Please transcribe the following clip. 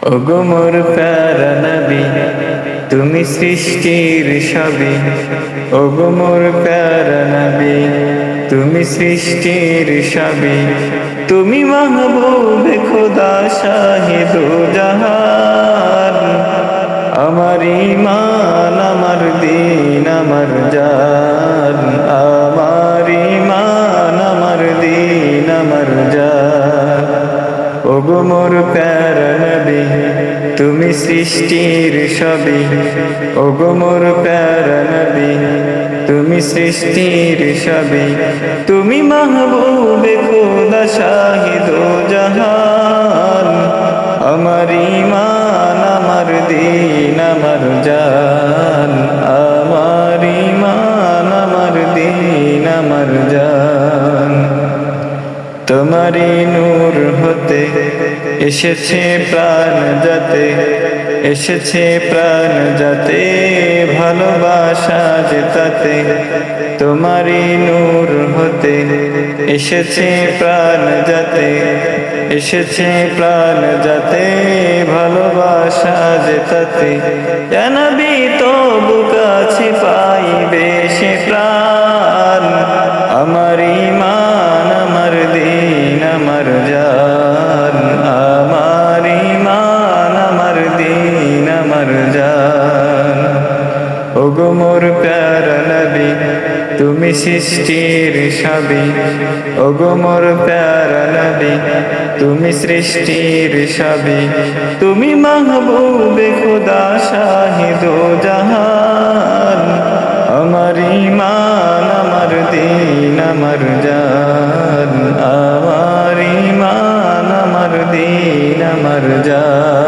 ওগো মোর প্যারা নবী, তুমি সৃষ্টির সবই। ওগো মোর প্যারা নবী, তুমি সৃষ্টির সবই। তুমি মাহবুবে খোদা শাহিদো জাহান। আমার ঈমান, আমার দ্বীন, আমার জান। আমার ঈমান, আমার দ্বীন, আমার জান। ওগো মোর প্যারা নবী, তুমি সৃষ্টির সবই। ওগো মোর প্যারা নবী, তুমি সৃষ্টির সবই। তুমি মাহবুবে খোদা শাহিদো জাহান। আমার ঈমান, আমার দ্বীন, আমার জান। আমার ঈমান, আমার দ্বীন, আমার জান। তোমারি নূর হতে এসেছে প্রাণ যাতে, এসেছে প্রাণ যাতে, ভালোবাসা যে তাতে। তোমারি নূর হতে এসেছে প্রাণ যাতে, এসেছে প্রাণ যাতে, ভালোবাসা যে তাতে। ইয়া নবী তবু কাছে পাইবে সে প্রাণ। আমার ঈমান, আমার দ্বীন, আমার জান। আমার ঈমান, আমার দ্বীন, আমার জান। ওগো মোর প্যারা নবী, তুমি সৃষ্টির সবই। ওগো মোর প্যারা নবী, তুমি সৃষ্টির সবই। তুমি মাহবুবে খোদা শাহিদো জাহান। আমার ঈমান, আমার দ্বীন, আমার জান। আমার ঈমান, আমার দ্বীন, আমার জান।